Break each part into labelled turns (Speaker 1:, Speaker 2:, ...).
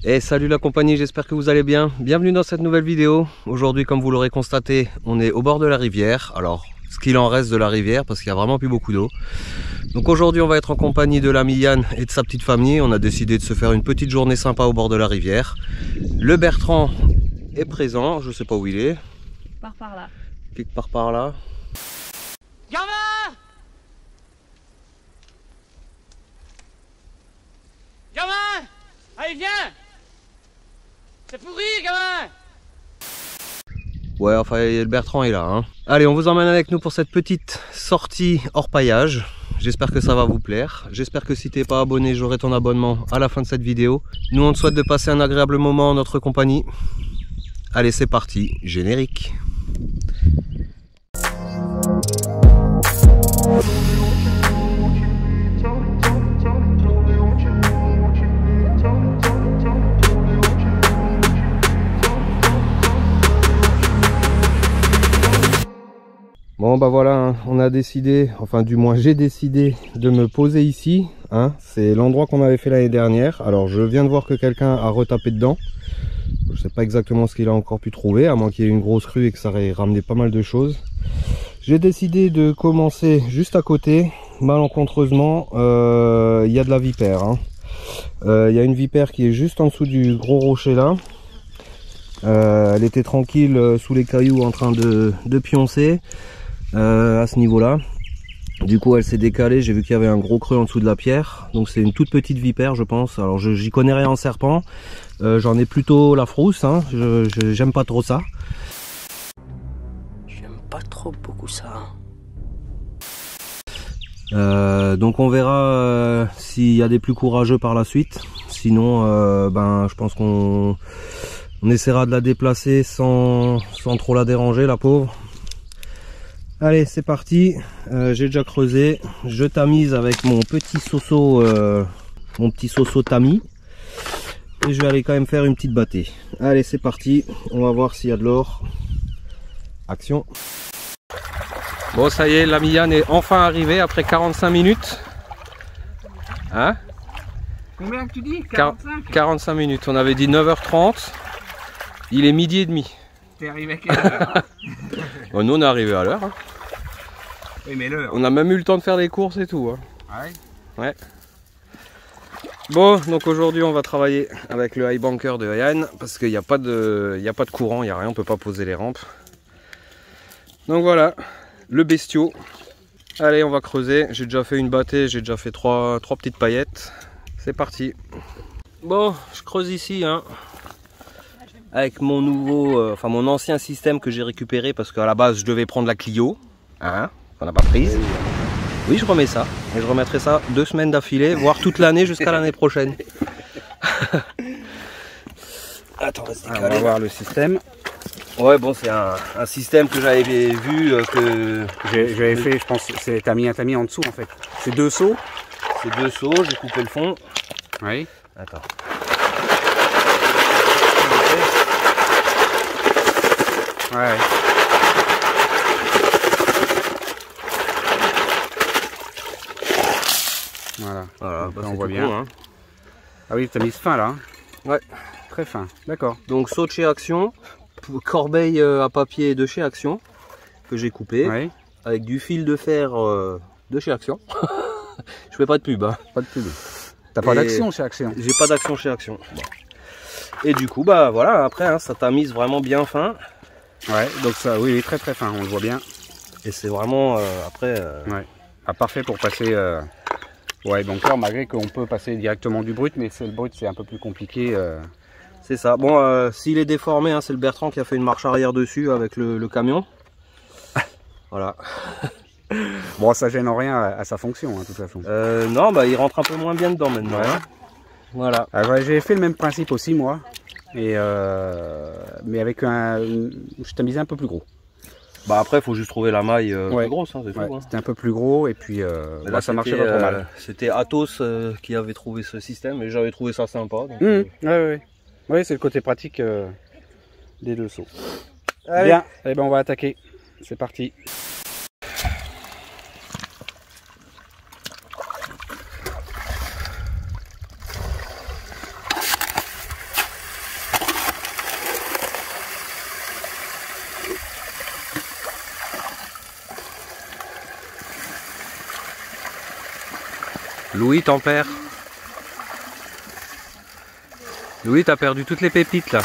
Speaker 1: Et salut la compagnie, j'espère que vous allez bien. Bienvenue dans cette nouvelle vidéo. Aujourd'hui, comme vous l'aurez constaté, on est au bord de la rivière. Alors, ce qu'il en reste de la rivière, parce qu'il n'y a vraiment plus beaucoup d'eau. Donc aujourd'hui, on va être en compagnie de l'ami Yann et de sa petite famille. On a décidé de se faire une petite journée sympa au bord de la rivière. Le Bertrand est présent, je sais pas où il est.
Speaker 2: Par là.
Speaker 1: Quelque part par là.
Speaker 3: Gamin! Gamin! Allez, viens! C'est pourri, gamin!
Speaker 1: Ouais, enfin, le Bertrand est là. Hein. Allez, on vous emmène avec nous pour cette petite sortie hors paillage. J'espère que ça va vous plaire. J'espère que si t'es pas abonné, j'aurai ton abonnement à la fin de cette vidéo. Nous, on te souhaite de passer un agréable moment en notre compagnie. Allez, c'est parti. Générique. Bon bah voilà, hein, on a décidé, enfin du moins j'ai décidé de me poser ici. Hein, c'est l'endroit qu'on avait fait l'année dernière. Alors je viens de voir que quelqu'un a retapé dedans. Je sais pas exactement ce qu'il a encore pu trouver, à moins qu'il y ait une grosse crue et que ça ait ramené pas mal de choses. J'ai décidé de commencer juste à côté, malencontreusement, il y a de la vipère. Hein. Il y a une vipère qui est juste en dessous du gros rocher là. Elle était tranquille sous les cailloux en train de pioncer. À ce niveau là, du coup elle s'est décalée, j'ai vu qu'il y avait un gros creux en dessous de la pierre, donc c'est une toute petite vipère je pense. Alors j'y connais rien en serpent, j'en ai plutôt la frousse, hein. J'aime pas trop ça.
Speaker 3: J'aime pas trop beaucoup ça.
Speaker 1: Donc on verra s'il y a des plus courageux par la suite, sinon ben je pense qu'on essaiera de la déplacer sans trop la déranger, la pauvre. Allez, c'est parti. J'ai déjà creusé. Je tamise avec mon petit soso tamis. Et je vais aller quand même faire une petite bâtée. Allez, c'est parti. On va voir s'il y a de l'or. Action. Bon, ça y est, l'ami Yann est enfin arrivé après 45 minutes. Hein?
Speaker 3: Combien que tu dis? 45?
Speaker 1: 45 minutes. On avait dit 9h30. Il est midi et demi.
Speaker 3: T'es arrivé à quelle heure?
Speaker 1: Bon, nous on est arrivé à l'heure. Hein.
Speaker 3: Oui, mais l'heure.
Speaker 1: On a même eu le temps de faire des courses et tout. Hein.
Speaker 3: Ouais.
Speaker 1: Ouais. Bon, donc aujourd'hui on va travailler avec le high banker de Yann parce qu'il n'y a pas de courant, il n'y a rien, on peut pas poser les rampes. Donc voilà, le bestiau. Allez, on va creuser. J'ai déjà fait une bâtée, j'ai déjà fait trois petites paillettes. C'est parti. Bon, je creuse ici, hein. Avec mon nouveau, mon ancien système que j'ai récupéré parce qu'à la base je devais prendre la Clio, hein, qu'on n'a pas prise. Oui, je remets ça et je remettrai ça 2 semaines d'affilée, voire toute l'année jusqu'à l'année prochaine. Attends, on va voir le système. Ouais, bon, c'est un système que j'avais vu que
Speaker 4: j'avais fait, je pense, c'est t'as mis en dessous en fait. C'est 2 seaux.
Speaker 1: C'est 2 seaux, j'ai coupé le fond.
Speaker 4: Oui.
Speaker 1: Attends.
Speaker 4: Ouais. Voilà,
Speaker 1: Bah,
Speaker 4: on voit bien.
Speaker 1: Con, hein.
Speaker 4: Ah oui, t'as mis fin là.
Speaker 1: Ouais.
Speaker 4: Très fin, d'accord.
Speaker 1: Donc saut de chez Action, corbeille à papier de chez Action, que j'ai coupé,
Speaker 4: Ouais.
Speaker 1: avec du fil de fer de chez Action. Je fais pas de pub, hein.
Speaker 4: Pas de pub. T'as pas d'Action chez Action?
Speaker 1: J'ai pas d'Action chez Action. Bon. Et du coup, bah voilà, après, hein, ça tamise vraiment bien fin.
Speaker 4: Ouais, donc ça, oui, très très fin, on le voit bien.
Speaker 1: Et c'est vraiment, après...
Speaker 4: Ouais. Ah, parfait pour passer... Ouais, donc là, malgré qu'on peut passer directement du brut, mais le brut, c'est un peu plus compliqué.
Speaker 1: C'est ça. Bon, s'il est déformé, hein, c'est le Bertrand qui a fait une marche arrière dessus avec le camion. Voilà.
Speaker 4: Bon, ça gêne en rien à sa fonction, hein, de toute façon.
Speaker 1: Non, bah il rentre un peu moins bien dedans maintenant.
Speaker 4: Ouais.
Speaker 1: Hein. Voilà.
Speaker 4: Alors, j'ai fait le même principe aussi, moi. Et mais avec je tamisais un peu plus gros.
Speaker 1: Bah après, il faut juste trouver la maille
Speaker 4: ouais.
Speaker 1: plus grosse, hein, c'est
Speaker 4: ouais,
Speaker 1: tout. Hein.
Speaker 4: C'était un peu plus gros et puis
Speaker 1: là,
Speaker 4: ça marchait pas trop mal.
Speaker 1: C'était Athos qui avait trouvé ce système et j'avais trouvé ça sympa. Donc,
Speaker 4: ouais, c'est le côté pratique des 2 seaux.
Speaker 1: Allez.
Speaker 4: Bien, et ben on va attaquer. C'est parti.
Speaker 1: Louis, t'en perds. Louis, t'as perdu toutes les pépites là.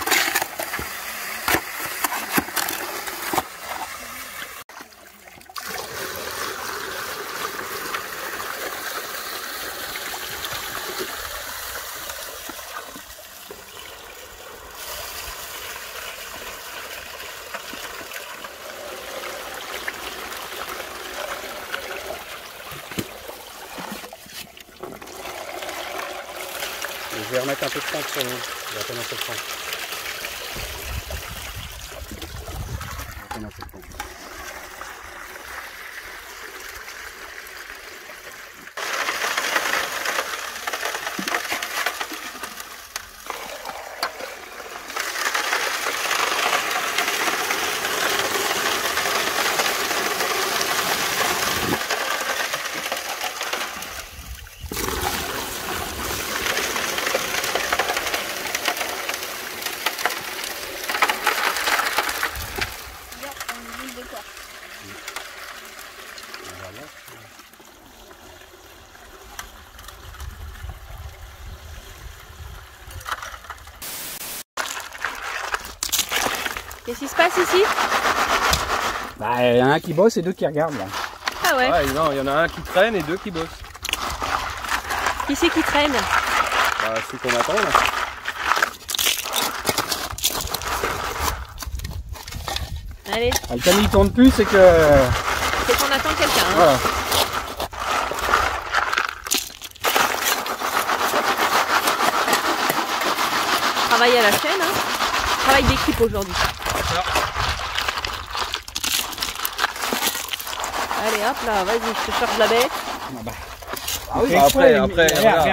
Speaker 4: Je vais remettre un peu de fond sur nous. Je vais remettre un peu de fond. Je vais remettre un peu de fond.
Speaker 2: Qu'est-ce qui se passe ici?
Speaker 4: Bah, il y en a un qui bosse et deux qui regardent là.
Speaker 2: Ah ouais?
Speaker 1: Ouais, non, il y en a un qui traîne et deux qui bossent.
Speaker 2: Qui c'est qui traîne?
Speaker 1: Bah, ceux qu'on attend là.
Speaker 2: Allez,
Speaker 4: Ah, le camion il tourne plus, c'est que...
Speaker 2: c'est qu'on attend quelqu'un. Hein.
Speaker 4: Voilà.
Speaker 2: Travail à la chaîne, hein. Travail d'équipe aujourd'hui. Allez hop là, vas-y, je te charge la baie.
Speaker 4: Ah oui,
Speaker 1: Après,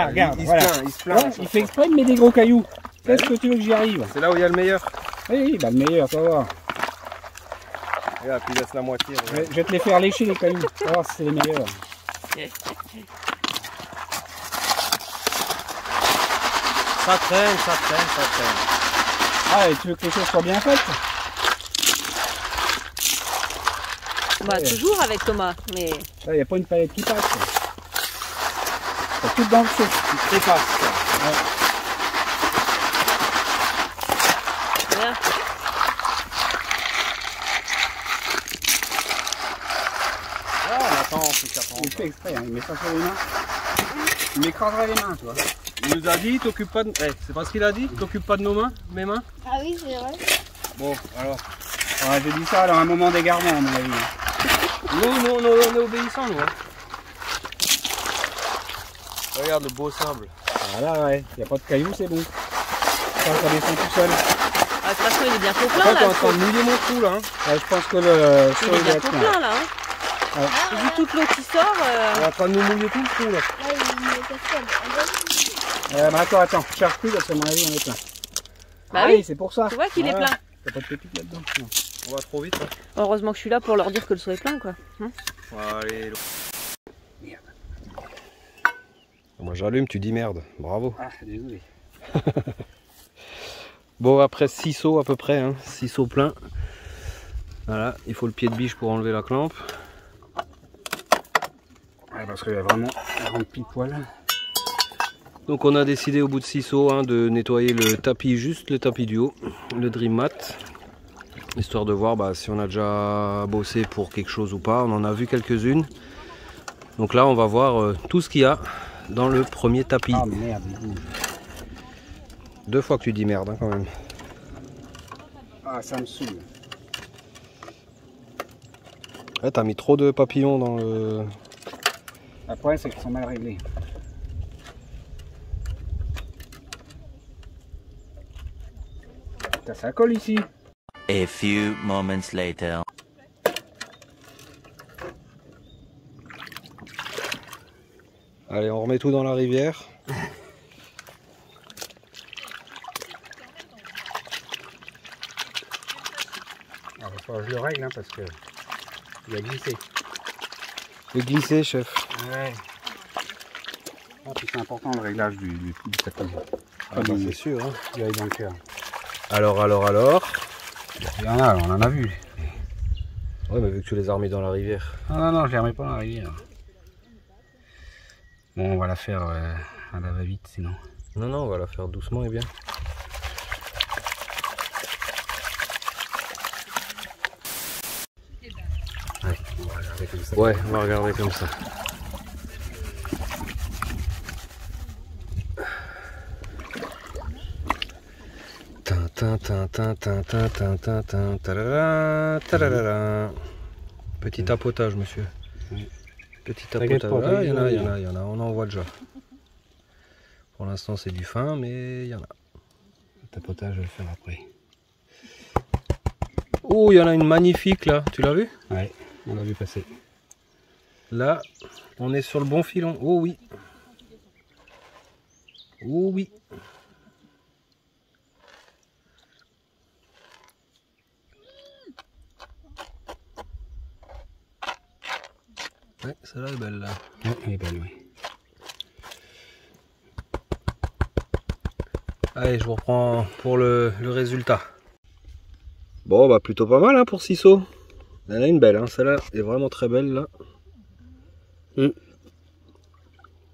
Speaker 4: regarde,
Speaker 1: il
Speaker 4: voilà.
Speaker 1: se plaint.
Speaker 4: Ouais, il fait exprès de mettre des gros cailloux. Qu'est-ce que tu veux que j'y arrive?
Speaker 1: C'est là où il y a le meilleur.
Speaker 4: Oui, bah le meilleur, tu vas voir.
Speaker 1: Et là, puis il laisse la moitié.
Speaker 4: Je vais te les faire lécher les cailloux. Tu vas voir si c'est les meilleurs.
Speaker 1: Ça traîne, ça traîne, ça traîne.
Speaker 4: Ah, et tu veux que les choses soient bien faites?
Speaker 2: Bah toujours avec Thomas, mais
Speaker 4: Là, il n'y a pas une palette qui passe. C'est tout dans le saut.
Speaker 1: Il trépasse.
Speaker 2: voilà.
Speaker 1: Ah, on attend, on fait qu'attendre.
Speaker 4: Il fait exprès, hein. Il met ça sur les mains. Il m'écraserait les mains, tu vois.
Speaker 1: Il nous a dit, t'occupes pas de... c'est pas ce qu'il a dit? T'occupes pas de nos mains, mes mains?
Speaker 5: Ah oui, c'est vrai.
Speaker 1: Bon, alors.
Speaker 4: Ouais, j'ai dit ça dans un moment d'égarement, à mon avis.
Speaker 1: Nous, on est obéissants, nous. Hein. Regarde le beau sable.
Speaker 4: Voilà, ouais. Il n'y a pas de cailloux, c'est bon. Ça descend tout seul.
Speaker 2: Ah, de toute façon il est bientôt plein
Speaker 1: Après,
Speaker 2: là.
Speaker 1: t'es en train de mouiller mon trou, là. Hein.
Speaker 4: Ouais, je pense que le
Speaker 2: Il
Speaker 4: sol
Speaker 2: est
Speaker 4: doit
Speaker 2: bientôt
Speaker 4: être
Speaker 2: plein là. Hein.
Speaker 4: Ouais.
Speaker 2: Vu toute l'eau qui sort.
Speaker 1: On est en train de nous mouiller tout le trou, là.
Speaker 5: Là, il est cascade.
Speaker 4: Bah attends, cherche plus parce qu'à mon avis on est plein.
Speaker 2: Bah oui,
Speaker 4: c'est pour ça.
Speaker 2: tu vois qu'il est
Speaker 4: Voilà.
Speaker 2: plein.
Speaker 4: T'as pas de pépites là-dedans? Non.
Speaker 1: On va trop vite. Hein.
Speaker 2: Heureusement que je suis là pour leur dire que le seau est plein quoi. Hein.
Speaker 1: Allez. Moi j'allume, tu dis merde. Bravo.
Speaker 4: Ah, désolé.
Speaker 1: Bon, après 6 seaux à peu près, hein. 6 seaux pleins. Voilà, il faut le pied de biche pour enlever la clampe.
Speaker 4: Ouais, parce qu'il y a vraiment un pile poil.
Speaker 1: Donc on a décidé au bout de 6 seaux hein, de nettoyer le tapis, juste le tapis du haut, le Dream Mat. Histoire de voir bah, si on a déjà bossé pour quelque chose ou pas. On en a vu quelques-unes. Donc là on va voir tout ce qu'il y a dans le premier tapis.
Speaker 4: Ah merde, il bouge.
Speaker 1: 2 fois que tu dis merde hein, quand même.
Speaker 4: Ah, ça me saoule.
Speaker 1: Ouais, t'as mis trop de papillons dans le...
Speaker 4: Le problème c'est qu'ils sont mal réglés. Putain, ça colle ici.
Speaker 6: A few moments later.
Speaker 1: Allez, on remet tout dans la rivière.
Speaker 4: Il va falloir que je le règle hein, parce que il a glissé.
Speaker 1: Et glisser, chef.
Speaker 4: Ouais. Ah, puis c'est important le réglage du tapis.
Speaker 1: Ah, bah, c'est sûr. Hein.
Speaker 4: Il est dans le cœur.
Speaker 1: Alors.
Speaker 4: Il y en a, on en a vu.
Speaker 1: Ouais, mais vu que tu les as remis dans la rivière.
Speaker 4: Non, je les remets pas dans la rivière. Bon, on va la faire à la va-vite sinon.
Speaker 1: Non, non, on va la faire doucement et bien.
Speaker 4: Ouais, on va regarder comme ça.
Speaker 1: Ouais, on va regarder comme ça. Petit tapotage, monsieur.
Speaker 4: Oui.
Speaker 1: Petit tapotage. Ah, il y en a, on en voit déjà. Pour l'instant, c'est du fin, mais il y en a.
Speaker 4: Le tapotage, je vais le faire après.
Speaker 1: Oh, il y en a une magnifique là, tu l'as vu?
Speaker 4: Ouais, on l'a vu passer.
Speaker 1: Là, on est sur le bon filon. Oh oui. Oh oui. Ouais, celle-là est belle là.
Speaker 4: Ouais, elle est belle, oui.
Speaker 1: Allez, je vous reprends pour le résultat. Bon, bah plutôt pas mal hein, pour Cisso. Il y en a une belle, hein. Celle-là est vraiment très belle là. Mais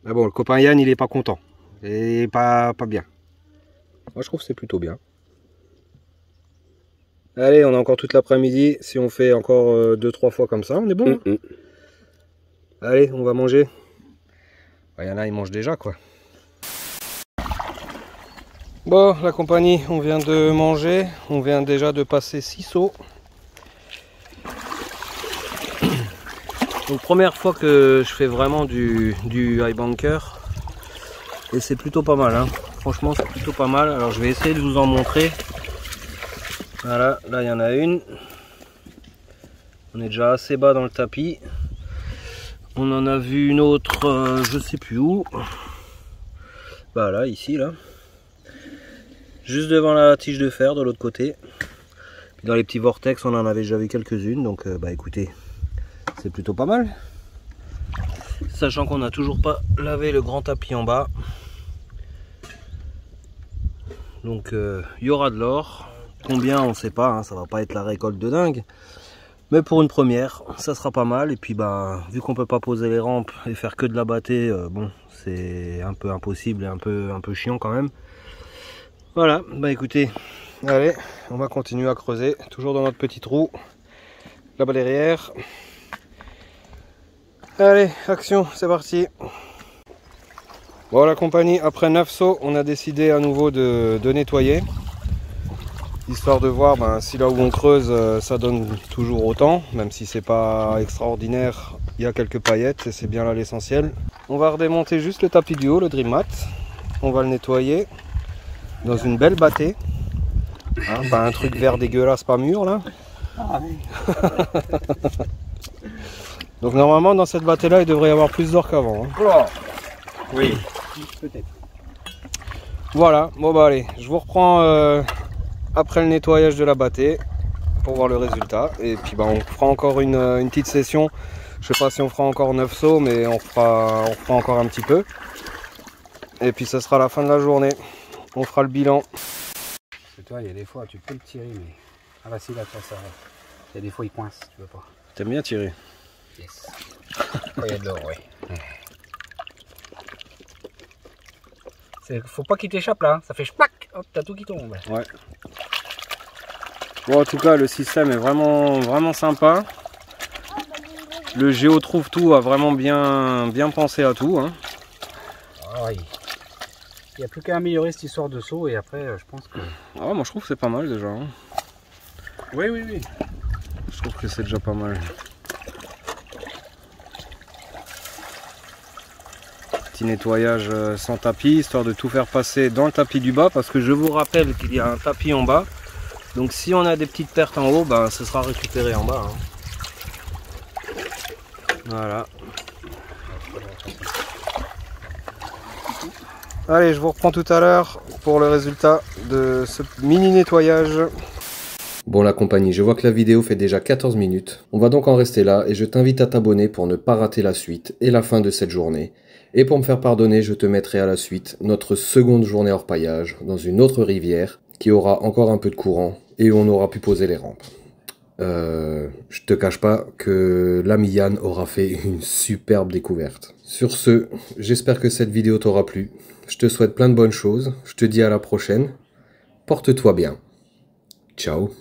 Speaker 1: bon, le copain Yann, il est pas content. Et pas bien. Moi, je trouve que c'est plutôt bien. Allez, on a encore toute l'après-midi. Si on fait encore 2-3 fois comme ça, on est bon. Hein. Allez, on va manger. Il y en a, ils mangent déjà, quoi. Bon, la compagnie, on vient de manger. On vient déjà de passer 6 sauts. Donc, première fois que je fais vraiment du high banker. Et c'est plutôt pas mal. Hein. Franchement, c'est plutôt pas mal. Alors, je vais essayer de vous en montrer. Voilà, là, il y en a une. On est déjà assez bas dans le tapis. On en a vu une autre, je sais plus où. Bah là, ici, là. Juste devant la tige de fer, de l'autre côté. Dans les petits vortex, on en avait déjà vu quelques-unes. Donc, bah écoutez, c'est plutôt pas mal. Sachant qu'on n'a toujours pas lavé le grand tapis en bas. Donc, il y aura de l'or. Combien, on ne sait pas. Hein, ça va pas être la récolte de dingue. Mais pour une première, ça sera pas mal. Et puis bah, vu qu'on peut pas poser les rampes et faire que de la bâtée, bon, c'est un peu impossible et un peu chiant quand même. Voilà, bah écoutez, allez, on va continuer à creuser, toujours dans notre petit trou, là-bas derrière. Allez, action, c'est parti. Bon, la compagnie, après 9 sauts, on a décidé à nouveau de nettoyer. Histoire de voir si là où on creuse ça donne toujours autant, même si c'est pas extraordinaire, il y a quelques paillettes et c'est bien là l'essentiel. On va redémonter juste le tapis du haut, le dream mat. On va le nettoyer dans une belle bâtée. Hein, pas un truc vert dégueulasse, pas mûr là.
Speaker 4: Ah, oui.
Speaker 1: Donc normalement dans cette bâtée là il devrait y avoir plus d'or qu'avant. Hein.
Speaker 4: Oh. Oui, peut-être.
Speaker 1: Voilà, bon bah allez, je vous reprends après le nettoyage de la bâtée pour voir le résultat. Et puis bah, on fera encore une petite session. Je sais pas si on fera encore 9 sauts, mais on fera encore un petit peu. Et puis ça sera la fin de la journée. On fera le bilan.
Speaker 4: C'est toi, il y a des fois tu peux le tirer, mais. Ah bah si là ça s'arrête. Il y a des fois il coince, tu veux pas.
Speaker 1: T'aimes bien tirer?
Speaker 4: Yes. Il y a de l'or, oui. Faut pas qu'il t'échappe là, ça fait chpac, hop, t'as tout qui tombe.
Speaker 1: Ouais. Bon, en tout cas, le système est vraiment sympa. Le Géo trouve tout a vraiment bien pensé à tout. Hein.
Speaker 4: Ah oui. Il n'y a plus qu'à améliorer cette histoire de saut et après, je pense que.
Speaker 1: Ah, moi je trouve que c'est pas mal déjà. Hein.
Speaker 4: Oui, oui, oui.
Speaker 1: Je trouve que c'est déjà pas mal. Petit nettoyage sans tapis, histoire de tout faire passer dans le tapis du bas, parce que je vous rappelle qu'il y a un tapis en bas. Donc si on a des petites pertes en haut, ben, ce sera récupéré en bas. Hein. Voilà. Allez, je vous reprends tout à l'heure pour le résultat de ce mini nettoyage. Bon la compagnie, je vois que la vidéo fait déjà 14 minutes. On va donc en rester là et je t'invite à t'abonner pour ne pas rater la suite et la fin de cette journée. Et pour me faire pardonner, je te mettrai à la suite notre seconde journée hors paillage dans une autre rivière qui aura encore un peu de courant et où on aura pu poser les rampes. je te cache pas que l'ami Yann aura fait une superbe découverte. Sur ce, j'espère que cette vidéo t'aura plu. Je te souhaite plein de bonnes choses. Je te dis à la prochaine. Porte-toi bien. Ciao.